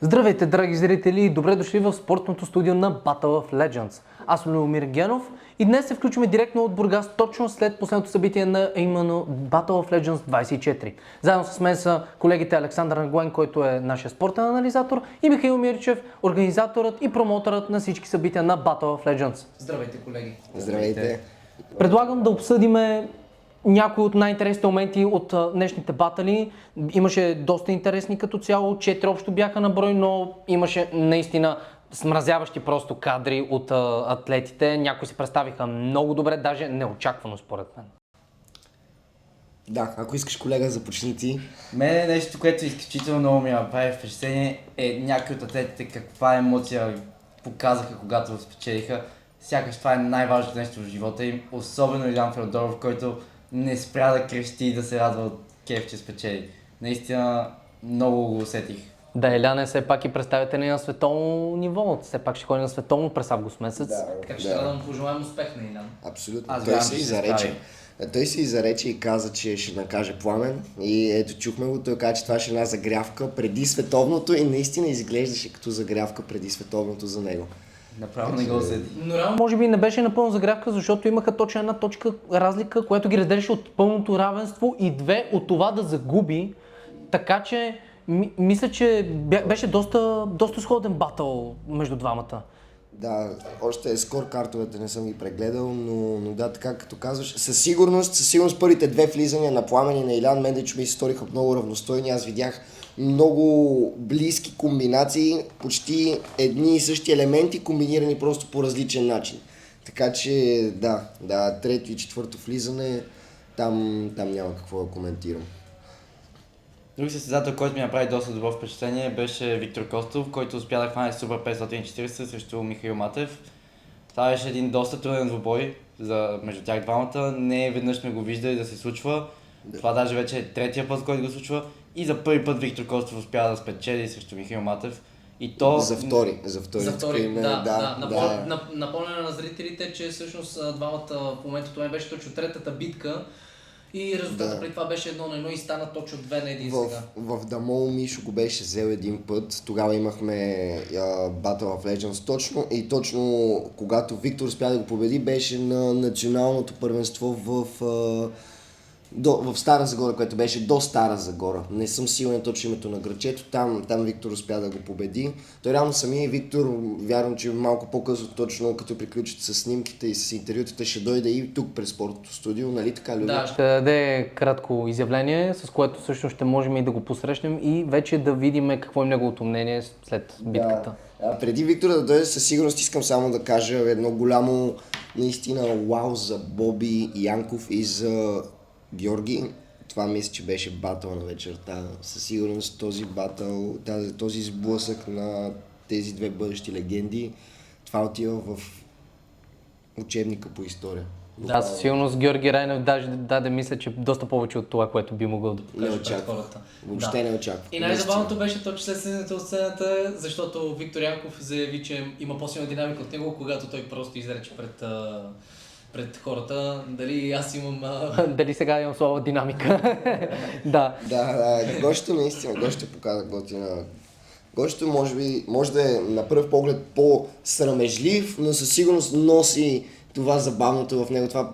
Здравейте, драги зрители, и добре дошли в спортното студио на Battle of Legends. Аз съм Любомир Генов и днес се включваме директно от Бургас, точно след последното събитие на именно Battle of Legends 24. Заедно с мен са колегите Александър Наглен, който е нашия спортен анализатор, и Михаил Мирчев, организаторът и промоторът на всички събития на Battle of Legends. Здравейте, колеги! Здравейте! Предлагам да обсъдиме някои от най-интересните моменти от днешните батали. Имаше доста интересни като цяло, 4 общо бяха на брой, но имаше наистина смразяващи просто кадри от атлетите. Някои се представиха много добре, даже неочаквано според мен. Да, ако искаш, колега, започни ти. Мене нещо, което изключително много ми направи впечатление, е някои от атлетите каква емоция показаха, когато спечелиха. Сякаш това е най-важното нещо в живота им, особено Илян Феодоров, който не спря да крещи и да се радва от кеф, че спечели. Наистина много го усетих. Да, Илян е все пак и представител на световно ниво. Все пак ще ходи на световно през август месец. Така че трябва да му пожелаем успех на Илян. Абсолютно. Аз Той вярвам, се че ще изрече. справи. Той се изрече и каза, че ще накаже Пламен. И ето чухме го, той каза, че това ще е една загрявка преди световното и наистина изглеждаше като загрявка преди световното за него. Направо не го усетих. Но реално Може би не беше напълно загрявка, защото имаха точно една точка разлика, която ги разделяше от пълното равенство и две от това да загуби. Така че мисля, че беше доста сходен батъл между двамата. Да, още скор картовете не съм ги прегледал, но да, така като казваш, със сигурност първите две влизания на Пламен и на Илян Мендич ми се сториха много равностойни. Аз видях много близки комбинации, почти едни и същи елементи, комбинирани просто по различен начин. Така че да, трето и четвърто влизане, там няма какво да коментирам. Друг състезател, който ми направи доста добро впечатление, беше Виктор Костов, който успя да хване Супер 540 срещу Михаил Матев. Това беше един доста труден двубой между тях двамата. Не веднъж сме го виждали да се случва. Това даже вече е третия път, който го случва. И за първи път Виктор Костов успя да спечели срещу Михаил Матев. И то... За втори. за тук втори, има, напомня на зрителите, че всъщност двамата в момента това беше точно третата битка и резултатът при това беше 1-1 и стана точно 2 на 1 сега. В Дамол Мишо го беше взел един път, тогава имахме Battle of Legends точно когато Виктор успя да го победи, беше на националното първенство в Стара Загора, което беше до Стара Загора. Не съм сигурен точно името на грачето, там Виктор успя да го победи. Той реално самия Виктор, вярвам, че малко по-късно, точно като приключат с снимките и с интервютата, ще дойде и тук през спортното студио, нали така, Люда? Да, Ще даде кратко изявление, с което всъщност ще можем и да го посрещнем и вече да видим какво е неговото мнение след битката. Преди Виктор да дойде, със сигурност искам само да кажа едно голямо наистина вау за Боби Янков и за Георги. Това мисля, че беше батъл на вечерта. Със сигурност този батъл, този сблъсък на тези две бъдещи легенди, това отива в учебника по история. Да, със сигурност Георги Райнев даже даде мисля, че доста повече от това, което би могъл да Не покаже пред очаквах. хората. Въобще не очаквах. И най-забавното беше точно след слизането от сцената, защото Виктор Янков заяви, че има по-силна динамика от него, когато той просто изрече пред хората. Дали аз имам... Дали сега имам слава динамика? Да. Гощето наистина, Гощето показа готина. Гощето може да е на пръв поглед по-срамежлив, но със сигурност носи това забавното в него, това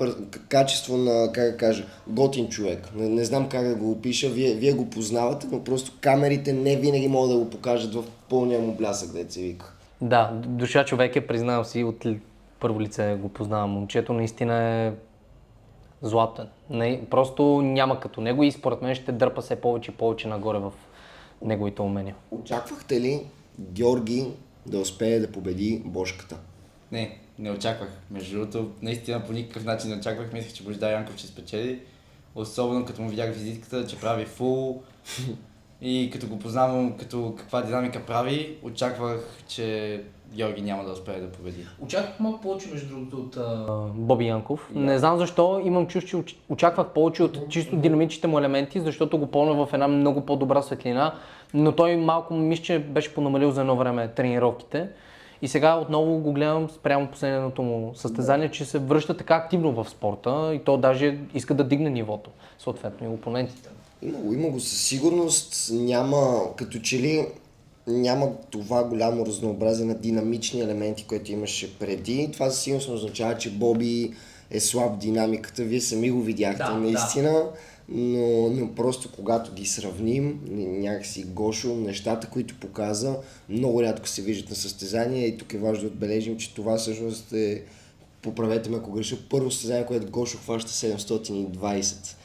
качество на, как да кажа, готин човек. Не знам как да го опиша, вие го познавате, но просто камерите не винаги могат да го покажат в пълния му блясък, дето се вика. Да, душа човек е, признавам си, от първо лице го познавам. Момчето наистина е златен. Просто няма като него и според мен ще дърпа все повече и повече нагоре в неговите умения. Очаквахте ли Георги да успее да победи Бошката? Не очаквах. Между другото, наистина по никакъв начин не очаквах. Мислех, че Божидар Янков ще спечели. Особено като му видях визитката, че прави фул. И като го познавам, като каква динамика прави, очаквах, че Георги няма да успее да победи. Очаквах малко повече, между другото, от... Боби Янков. Не знам защо, имам чувство, че очаквах повече от чисто динамичните му елементи, защото го помня в една много по-добра светлина, но той малко мисля, че беше понамалил за едно време тренировките. И сега отново го гледам спрямо последното му състезание, че се връща така активно в спорта и то даже иска да дигне нивото, съответно и опонентите. Има го със сигурност, няма като че ли няма това голямо разнообразие на динамични елементи, които имаше преди. Това със сигурност означава, че Боби е слаб в динамиката. Вие сами го видяхте Да, наистина. Но просто когато ги сравним, някакси Гошо, нещата, които показа, много рядко се виждат на състезания и тук е важно да отбележим, че това всъщност е, поправете ме ако греша, първо състезание, което Гошо хваща 720.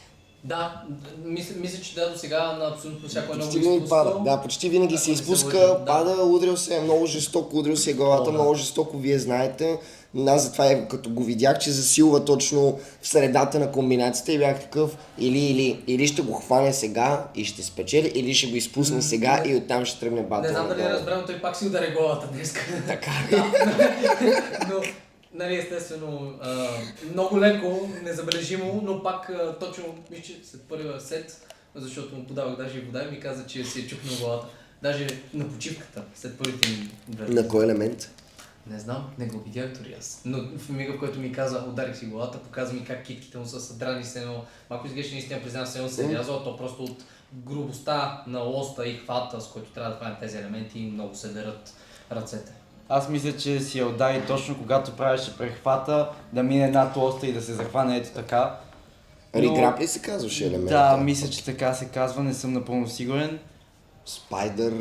Да, мисля, че да, до сега на абсолютно всяко едно Почти го винаги изпускал. пада. Да, почти винаги се Ако не се изпуска, лъжа, да. пада, удрил се, много жестоко, удрил се главата, О, да. много жестоко, вие знаете. Аз затова като го видях, че засилва точно в средата на комбинацията и бях такъв или ще го хване сега и ще спечели, или ще го изпусне сега и оттам ще тръгне батъл. Не знам дали е нагоре. разбрал, той пак си удари главата днес. Така. Но, нали, естествено, много леко, незабележимо, но пак точно, мисля, че след първия сет, защото му подавах даже и вода и ми каза, че си е чукнал главата. Даже на почивката, след първите ми две. На кой елемент? Не знам, не го видях дори аз. Но в мига, в който ми каза, ударих си главата, показа ми как китките му са съдрани с едно. Малко изглежда наистина, признавам се, едно се е рязало, то просто от грубостта на лоста и хвата, с който трябва да хванем тези елементи, много се дерат ръцете. Аз мисля, че си я удари точно когато правеше прехвата, да мине над лоста и да се захване ето така. Риграп ли се казваше елемент? Да, мисля, че така се казва, не съм напълно сигурен. Спайдър...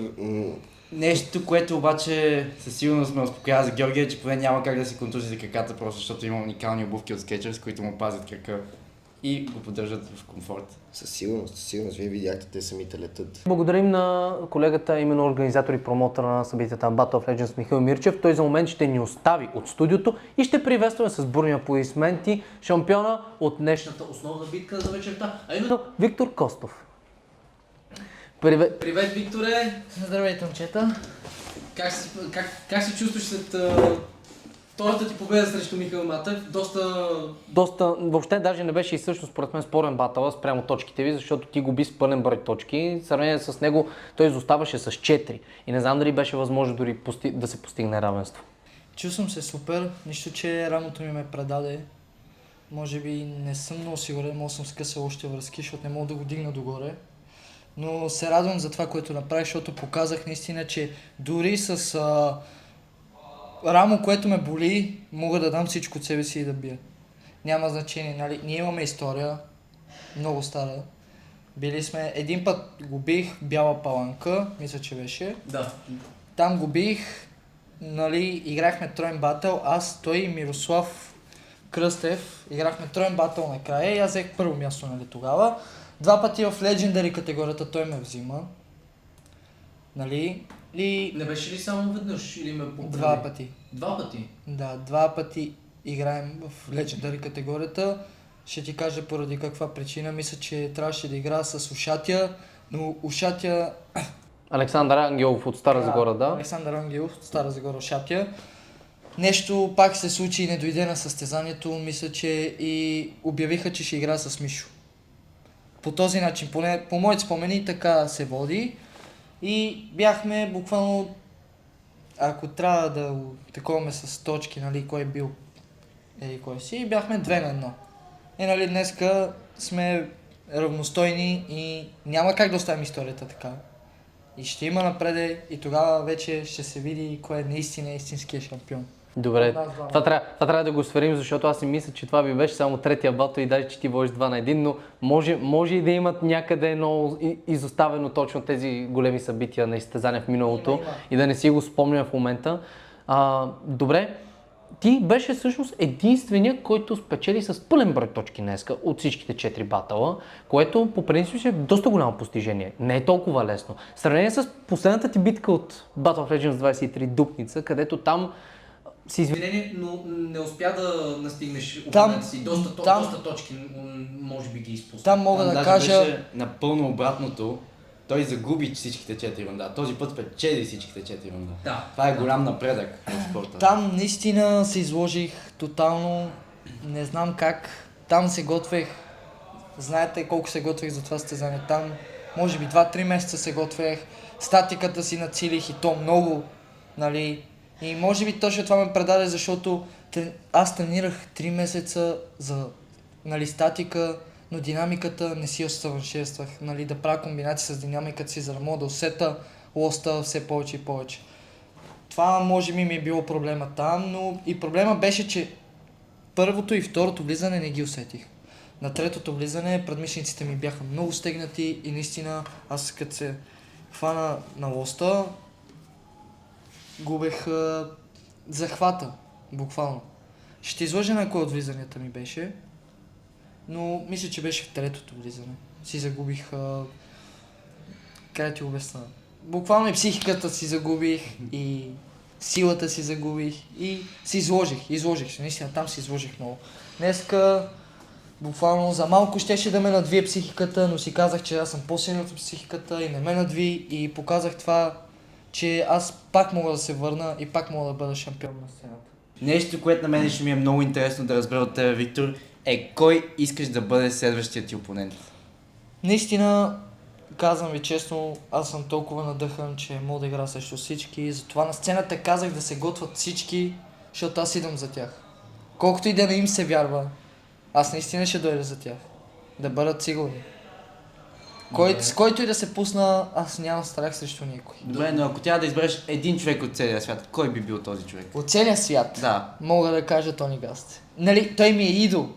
Нещо, което обаче със сигурност ме успокоява за Георгия, че поне няма как да си контузи краката, просто защото има уникални обувки от Skechers, които му пазят крака и го поддържат в комфорт. Със сигурност. Вие видяхте, те самите летат. Благодарим на колегата, именно организатор и промотор на събитията на Battle of Legends Михаил Мирчев. Той за момент ще ни остави от студиото и ще приветстваме с бурни аплодисменти шампиона от днешната Основна битка за вечерта, а именно... Виктор Костов. Привет! Привет, Викторе! Здравейте, момчета. Как се чувстваш след втората ти победа срещу Михаил Матев? Доста, въобще даже не беше и всъщност според мен спорен батъл спрямо точките ви, защото ти губи с пълен брой точки. В сравнение с него той изоставаше с 4 и не знам дали беше възможно дори да се постигне равенство. Чувствам се супер, нищо, че рамото ми ме предаде. Може би не съм много сигурен, може съм скъсал още връзки, защото не мога да го дигна догоре. Но се радвам за това, което направих, защото показах наистина, че дори с рамо, което ме боли, мога да дам всичко от себе си и да бия. Няма значение, нали? Ние имаме история, много стара. Били сме, един път го бих Бяла паланка, мисля, че беше. Да. Там го бих, нали, играхме троен батъл, аз, той и Мирослав Кръстев, играхме троен батъл накрая и аз взех първо място, нали, тогава. 2 пъти в Legendary категорията той ме взима, нали, и Не беше ли само веднъж или ме поправи? 2 пъти. 2 пъти? Да, 2 пъти играем в Legendary категорията. Ще ти кажа поради каква причина. Мисля, че трябваше да игра с Ушатия, но Ушатия... Александър Ангелов от Стара Загора, да. Александър Ангелов от Стара Загора, Ушатия. Нещо пак се случи и не дойде на състезанието. Мисля, че и обявиха, че ще игра с Мишо. По този начин, поне по моите спомени, така се води. И бяхме буквално, ако трябва да таковаме с точки, нали, кой е бил кой си, бяхме 2-1. И нали, днеска сме равностойни и няма как да оставим историята така. И ще има напреде и тогава вече ще се види кой е наистина истинския шампион. Добре, От нас двама. това трябва да го сверим, защото аз си мисля, че това би беше само третия батъл и даже че ти водиш 2-1, но може и да имат някъде едно изоставено точно тези големи събития на изтезания в миналото Има. и да не си го спомням в момента. Добре, ти беше всъщност единствения, който спечели с пълен брой точки днеска от всичките 4 батъла, което по принцип е доста голямо постижение. Не е толкова лесно. В сравнение с последната ти битка от Battle of Legends 23 Дупница, където там си Извинение, но не успя да настигнеш Там- опонента си. Доста точки, може би ги изпусна. Там мога Там да даже кажа... беше напълно обратното. Той загуби всичките 4 рунда. Този път спечели всичките 4 рунда. Да. Това е голям напредък в спорта. Там наистина се изложих тотално, не знам как. Там се готвех, знаете колко се готвех за това състезание. Там може би 2-3 месеца се готвех, статиката си нацелих и то много, нали. И може би точно това ме предаде, защото аз тренирах 3 месеца за, нали, статика, но динамиката не си усъвършенствах, нали, да правя комбинации с динамиката си, за да мога да усета лоста все повече и повече. Това може би ми е било проблема там, но и проблема беше, че първото и второто влизане не ги усетих. На третото влизане предмишлениците ми бяха много стегнати и наистина аз като се хвана на лоста, губех захвата, буквално. Ще излъжа на кой от влизанията ми беше, но мисля, че беше в третото влизане. Си загубих... Как ти обясна? Буквално и психиката си загубих, и силата си загубих, и се изложих се. Наистина там се изложих много. Днеска буквално за малко щеше да ме надвие психиката, но си казах, че аз съм по-силен от психиката и не ме надви и показах това, че аз пак мога да се върна и пак мога да бъда шампион на сцената. Нещо, което на мен ще ми е много интересно да разбера от теб, Виктор, е кой искаш да бъде следващият ти опонент? Наистина, казвам ви честно, аз съм толкова надъхан, че мога да игра срещу всички. Затова на сцената казах да се готвят всички, защото аз идвам за тях. Колкото и да не им се вярва, аз наистина ще дойда за тях. Да бъдат сигурни. С който и да се пусна, аз нямам страх срещу никой. Добре, но ако трябва да избереш един човек от целия свят, кой би бил този човек? От целия свят Да. мога да кажа Тони Гаст. Нали, той ми е идол,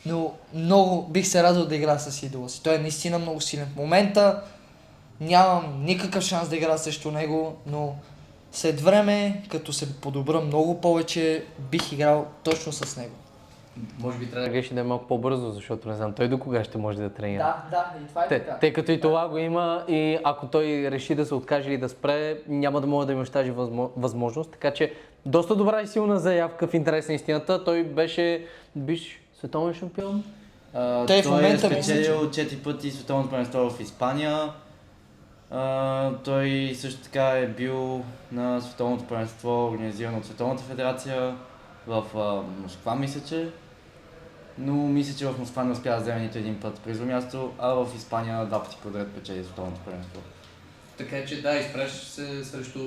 но много бих се радвал да игра с идола си. Той е наистина много силен. В момента нямам никакъв шанс да игра срещу него, но след време, като се подобра много повече, бих играл точно с него. Може би трябва да... Греши да е малко по-бързо, защото не знам той до кога ще може да тренира. Да, и това е така. Тъй като и това го има и ако той реши да се откаже или да спре, няма да може да имаш тази възможност. Така че доста добра и силна заявка в интерес на истината. Той беше бивш световен шампион. Той в момента е мисля, спечелил 4 пъти световното първенство в Испания. Той също така е бил на световното първенство, организирано от Световната федерация в Москва, мисля, че. Но мисля, че в Москва не успя да вземе нито един път призово място, а в Испания 2 пъти подред печели световното първенство. Така че да, изпращаш се срещу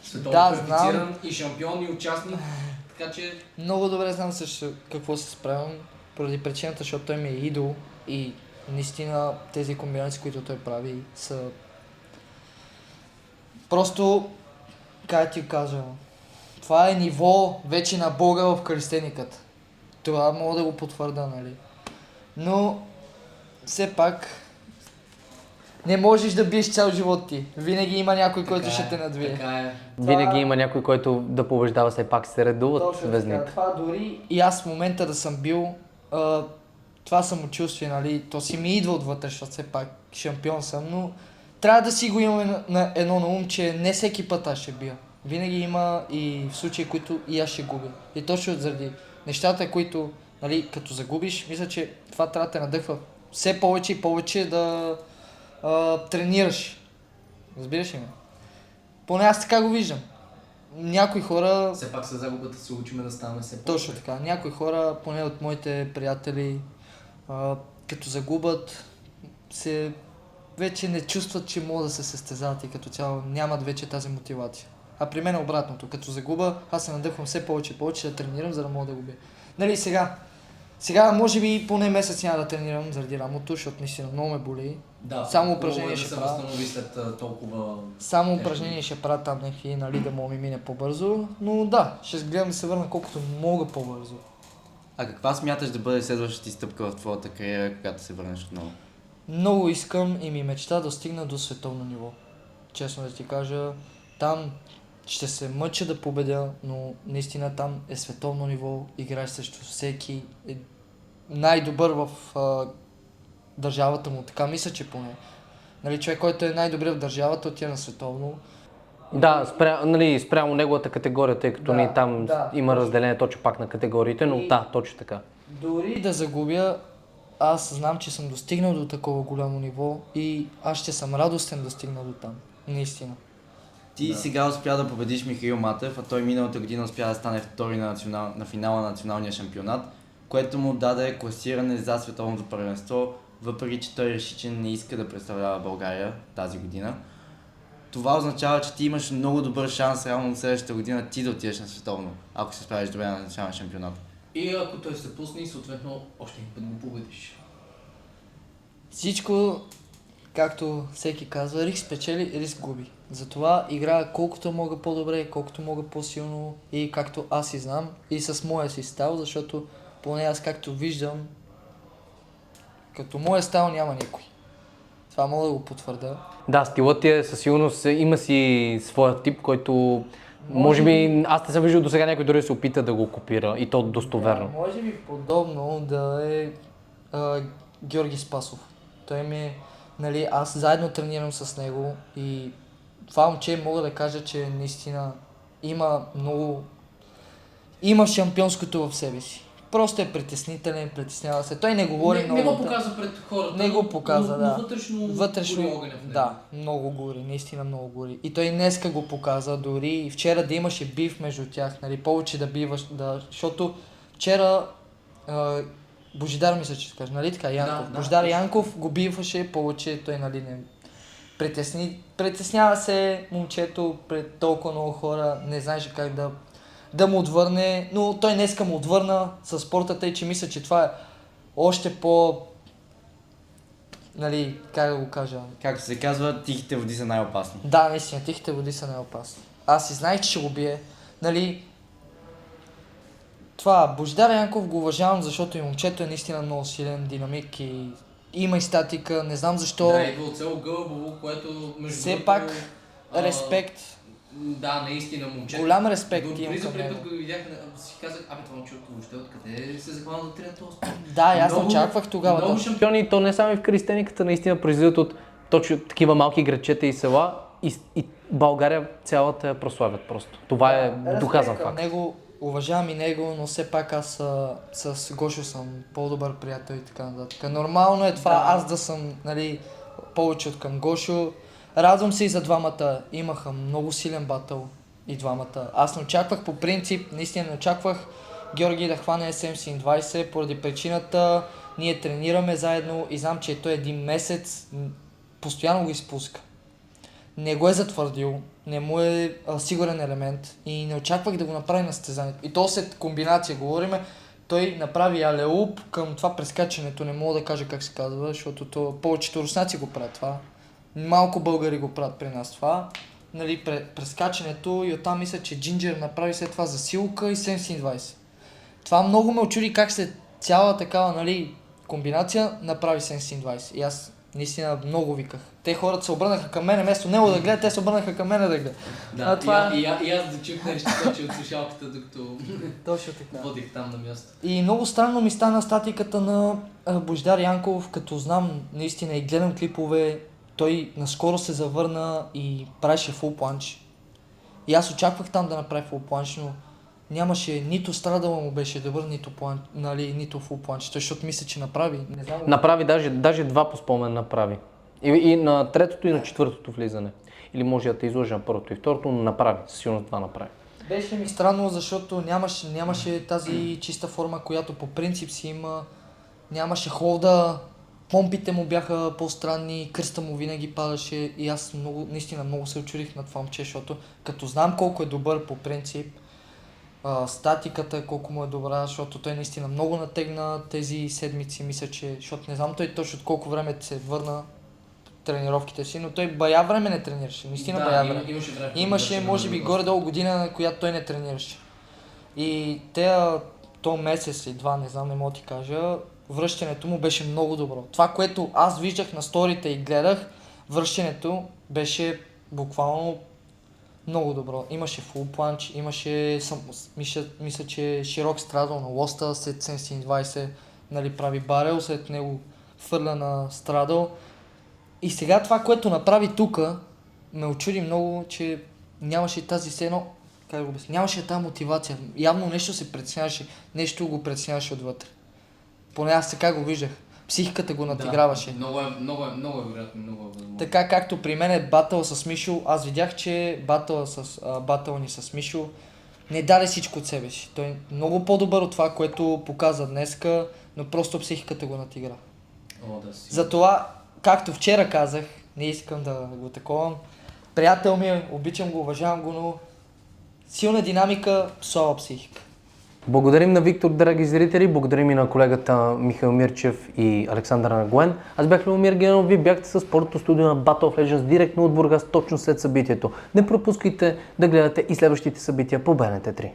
световно Да, квалифициран и шампион и участник. Така че много добре знам също какво се справям, поради причината, защото той ми е идол и наистина тези комбинации, които той прави, са просто, как ти кажа, това е ниво вече на Бога в калистениката. Това мога да го потвърда, нали? Но все пак не можеш да биеш цял живот ти. Винаги има някой, който ще те надвие. Така е. Винаги има някой, който да побеждава, все пак се редуват Точно везните. така. Това дори и аз в момента да съм бил, това самочувствие, нали, то си ми идва отвътре, защото все пак шампион съм, но трябва да си го имаме на едно на ум, че не всеки път аз ще бия. Винаги има и в случаи, които и аз ще губя. И точно заради нещата, които, нали, като загубиш, мисля, че това трябва да те надъхва все повече и повече да тренираш. Разбираш ли ме? Поне аз така го виждам. Някои хора... Все пак с загубата се учиме да ставаме все Точно така. Някои хора, поне от моите приятели, като загубят, вече не чувстват, че могат да се състезават и като цяло нямат вече тази мотивация. А при мен е обратното. Като загуба, аз се надъхвам все повече и повече да тренирам, за да мога да го бия. Нали, сега може би поне месец няма да тренирам заради рамото, защото наистина много ме боли. Да, Само упражнение да ще се правя. възстанови след толкова... Само упражнение ще правя там някакви, нали, да мога ми мине по-бързо. Но да, ще гледам да се върна колкото мога по-бързо. А каква смяташ да бъде следващата ти стъпка в твоята кариера, когато се върнеш отново? Много искам и ми мечта да стигна до световно ниво. Честно да ти кажа, там ще се мъча да победя, но наистина там е световно ниво, играеш срещу всеки, е най-добър в държавата му, така мисля, че поне. Нали, човек, който е най-добре в държавата, отива на световно. Да, спрямо неговата категория, тъй като Да, там да, има точно. разделение точно пак на категориите, но И- да, точно така. Дори да загубя, аз знам, че съм достигнал до такова голямо ниво и аз ще съм радостен да стигна до там. Наистина. Ти сега успя да победиш Михаил Матев, а той миналата година успя да стане втори на финала на националния шампионат, което му даде класиране за световното първенство, въпреки че той реши, че не иска да представлява България тази година. Това означава, че ти имаш много добър шанс реално следващата година ти да отидеш на световно, ако се справиш добре на националния шампионат. И ако той се пусне и съответно още един път го победиш. Всичко както всеки казва, риск спечели, риск губи. Затова играя колкото мога по-добре, колкото мога по-силно и както аз и знам и с моя си стайл, защото поне аз както виждам, като моя стайл няма никой. Това мога да го потвърда. Да, стилът ти е със сигурност, има си своя тип, който може би аз не съм виждал до сега някой дори да се опита да го копира и то достоверно. Да, може би подобно да е Георги Спасов. Той ми е, нали, аз заедно тренирам с него и това момче мога да кажа, че наистина има шампионското в себе си. Просто е притеснителен, притеснява се. Той не говори много. Не го показва пред хората. Не го показва, да. Вътрешно гори огъня в него. Да, много гори, наистина много гори. И той днеска го показа, дори и вчера да имаше бив между тях, нали, повече да биваш, да, защото вчера Божидар мисля, че скажа, нали така, Янков. Да, Божидар да. Янков го биваше повече, той нали не притеснява се момчето пред толкова много хора, не знаеше как да му отвърне, но той днеска му отвърна със спорта, тъй че мисля, че това е още по... Нали, как да го кажа? Както се казва, тихите води са най-опасни. Да, наистина, тихите води са неопасни. Аз и знаех, че ще го бие. Нали, това, Божидар Янков го уважавам, защото и момчето е наистина много силен, динамик и има и статика, не знам защо. Да, идва от село Гълъбово, което между Все другото, пак респект. Да, наистина момчето. Голям респект Дори имам за към първи него. път, като го видях, си казах, това момчето въобще откъде се захвана да тренира този спорт. Да, и аз Много- очаквах тогава. много Да. Шампиони, то не само и в кристияниката, наистина произлизат от точно такива малки градчета и села и България цялата я прославят просто. Това е доказан Респект към факт. него, уважавам и него, но все пак аз с Гошо съм по-добър приятел и така нататък. Нормално е това, Да. аз да съм, нали, повече от към Гошо. Радвам се и за двамата. Имаха много силен батъл и двамата. Аз не очаквах по принцип, наистина не очаквах Георги да хване 720 поради причината ние тренираме заедно и знам, че той един месец постоянно го изпуска. Не го е затвърдил, не му е сигурен елемент и не очаквах да го направи на състезанието. И то след комбинация говориме, той направи алеуп към това прескачането, не мога да кажа как се казва, защото повечето руснаци го правят това. Малко българи го правят при нас това. Нали, прескачането и оттам мисля, че Джинджер направи след това засилка и 720. Това много ме очуди как след цяла такава, нали, комбинация направи 720. И аз наистина много виках. Те хората се обърнаха към мене, вместо него да гледат, те се обърнаха към мене да гледат. Да, това... и аз да чух нещо че от слушалката, докато Точно така. водих там на място. И много странно ми стана статиката на Божидар Янков, като знам наистина и гледам клипове, той наскоро се завърна и правеше фул планч. И аз очаквах там да направи фул планч, но нямаше нито страдала му беше добър, нито фул планч. Той защото мисля, че направи. Не знам. Направи даже два по спомен направи. И на третото и на четвъртото влизане. Или може да те изложи на първото и второто, но направи. Със сигурност това направи. Беше ми странно, защото нямаше тази чиста форма, която по принцип си има. Нямаше холда, помпите му бяха по-странни, кръста му винаги падаше и аз наистина много се очудих на това момче, защото като знам колко е добър по принцип, статиката колко му е добра, защото той наистина много натегна тези седмици, мисля, че, защото не знам той точно от колко време се върна тренировките си, но той бая време не тренираше, наистина бая време. Имаше време. Имаше, може би, горе-долу година, на която той не тренираше. И то месец и два, не знам, не мога ти кажа, връщането му беше много добро. Това, което аз виждах на сторите и гледах, връщането беше буквално много добро. Имаше фул планч, имаше, мисля, че широк страдал на лоста след 720, нали, прави барел, след него фърля на страдал. И сега това, което направи тука, ме очуди много, че нямаше тази сцена, как да го обясня, нямаше тази мотивация. Явно нещо се притесняваше, нещо го притесняваше отвътре. Поне аз така го виждах. Психиката го надиграваше. Много е вероятно, много е възможно. Така както при мен е батъл с Мишо, аз видях, че батъл ни с Мишо не даде всичко от себе си. Той е много по-добър от това, което показа днеска, но просто психиката го надигра. Затова, както вчера казах, не искам да го таковам, приятел ми е, обичам го, уважавам го, но силна динамика, слаба психика. Благодарим на Виктор, драги зрители, благодарим и на колегата Михаил Мирчев и Александър Нагоен. Аз бях Любомир Генов, вие бяхте със спортното студио на Battle of Legends директно от Бургас, точно след събитието. Не пропускайте да гледате и следващите събития по БНТ 3.